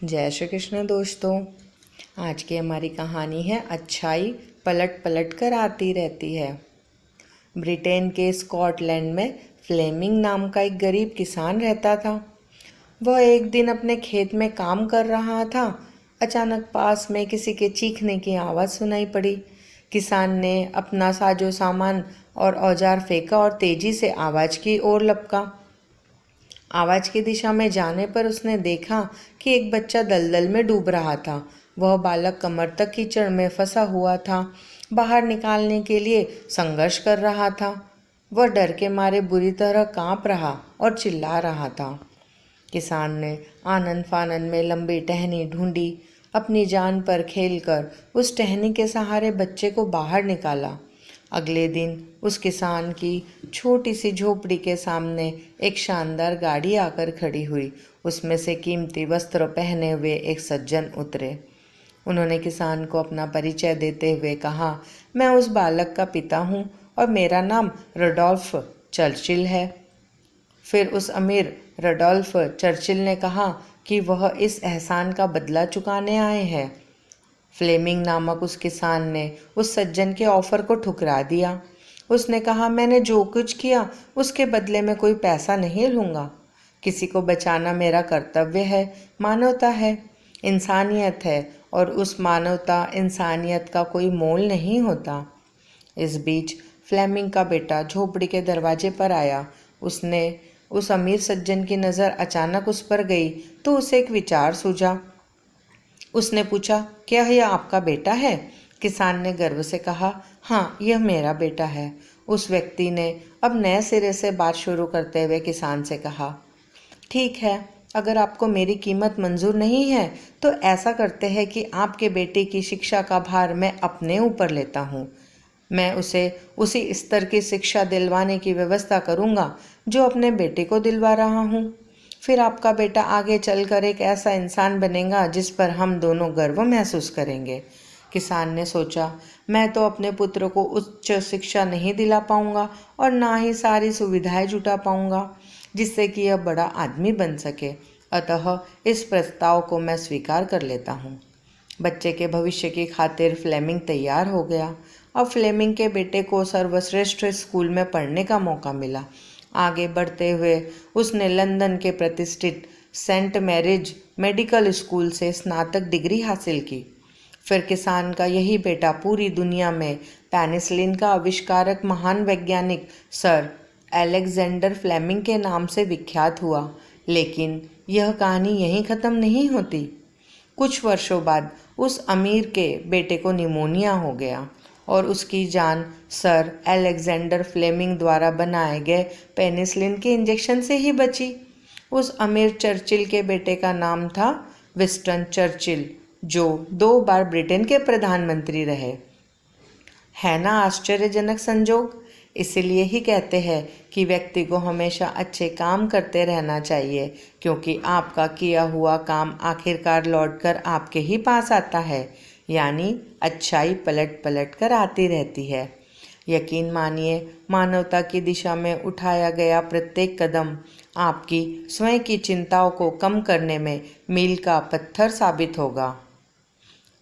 जय श्री कृष्ण दोस्तों। आज की हमारी कहानी है अच्छाई पलट पलट कर आती रहती है। ब्रिटेन के स्कॉटलैंड में फ्लेमिंग नाम का एक गरीब किसान रहता था। वह एक दिन अपने खेत में काम कर रहा था। अचानक पास में किसी के चीखने की आवाज़ सुनाई पड़ी। किसान ने अपना साजो सामान और औजार फेंका और तेजी से आवाज़ की ओर लपका। आवाज़ की दिशा में जाने पर उसने देखा कि एक बच्चा दलदल में डूब रहा था। वह बालक कमर तक कीचड़ में फंसा हुआ था, बाहर निकालने के लिए संघर्ष कर रहा था। वह डर के मारे बुरी तरह कांप रहा और चिल्ला रहा था। किसान ने आनन फानन में लंबी टहनी ढूंढी। अपनी जान पर खेलकर उस टहनी के सहारे बच्चे को बाहर निकाला। अगले दिन उस किसान की छोटी सी झोपड़ी के सामने एक शानदार गाड़ी आकर खड़ी हुई। उसमें से कीमती वस्त्र पहने हुए एक सज्जन उतरे। उन्होंने किसान को अपना परिचय देते हुए कहा, मैं उस बालक का पिता हूँ और मेरा नाम रडोल्फ चर्चिल है। फिर उस अमीर रडोल्फ चर्चिल ने कहा कि वह इस एहसान का बदला चुकाने आए हैं। फ्लेमिंग नामक उस किसान ने उस सज्जन के ऑफर को ठुकरा दिया। उसने कहा, मैंने जो कुछ किया उसके बदले में कोई पैसा नहीं लूँगा। किसी को बचाना मेरा कर्तव्य है, मानवता है, इंसानियत है और उस मानवता इंसानियत का कोई मोल नहीं होता। इस बीच फ्लेमिंग का बेटा झोपड़ी के दरवाजे पर आया। उसने उस अमीर सज्जन की नज़र अचानक उस पर गई तो उसे एक विचार सूझा। उसने पूछा, क्या यह आपका बेटा है? किसान ने गर्व से कहा, हाँ, यह मेरा बेटा है। उस व्यक्ति ने अब नए सिरे से बात शुरू करते हुए किसान से कहा, ठीक है, अगर आपको मेरी कीमत मंजूर नहीं है तो ऐसा करते हैं कि आपके बेटे की शिक्षा का भार मैं अपने ऊपर लेता हूँ। मैं उसे उसी स्तर की शिक्षा दिलवाने की व्यवस्था करूँगा जो अपने बेटे को दिलवा रहा हूँ। फिर आपका बेटा आगे चलकर एक ऐसा इंसान बनेगा जिस पर हम दोनों गर्व महसूस करेंगे। किसान ने सोचा, मैं तो अपने पुत्र को उच्च शिक्षा नहीं दिला पाऊंगा और ना ही सारी सुविधाएं जुटा पाऊंगा जिससे कि यह बड़ा आदमी बन सके। अतः इस प्रस्ताव को मैं स्वीकार कर लेता हूँ। बच्चे के भविष्य की खातिर फ्लेमिंग तैयार हो गया। अब फ्लेमिंग के बेटे को सर्वश्रेष्ठ स्कूल में पढ़ने का मौका मिला। आगे बढ़ते हुए उसने लंदन के प्रतिष्ठित सेंट मैरिज मेडिकल स्कूल से स्नातक डिग्री हासिल की। फिर किसान का यही बेटा पूरी दुनिया में पेनिसिलिन का आविष्कारक महान वैज्ञानिक सर अलेक्जेंडर फ्लेमिंग के नाम से विख्यात हुआ। लेकिन यह कहानी यहीं ख़त्म नहीं होती। कुछ वर्षों बाद उस अमीर के बेटे को निमोनिया हो गया और उसकी जान सर अलेक्जेंडर फ्लेमिंग द्वारा बनाए गए पेनिसिलिन के इंजेक्शन से ही बची। उस अमीर चर्चिल के बेटे का नाम था विंस्टन चर्चिल, जो 2 बार ब्रिटेन के प्रधानमंत्री रहे। है ना आश्चर्यजनक संजोग। इसीलिए ही कहते हैं कि व्यक्ति को हमेशा अच्छे काम करते रहना चाहिए, क्योंकि आपका किया हुआ काम आखिरकार लौटकर आपके ही पास आता है। यानी अच्छाई पलट पलट कर आती रहती है। यकीन मानिए, मानवता की दिशा में उठाया गया प्रत्येक कदम आपकी स्वयं की चिंताओं को कम करने में मील का पत्थर साबित होगा।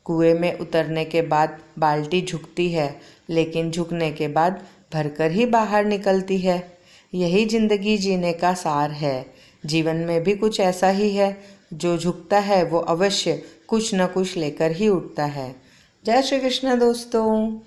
कुएं में उतरने के बाद बाल्टी झुकती है, लेकिन झुकने के बाद भरकर ही बाहर निकलती है। यही जिंदगी जीने का सार है। जीवन में भी कुछ ऐसा ही है। जो झुकता है वो अवश्य कुछ न कुछ लेकर ही उठता है। जय श्री कृष्ण दोस्तों।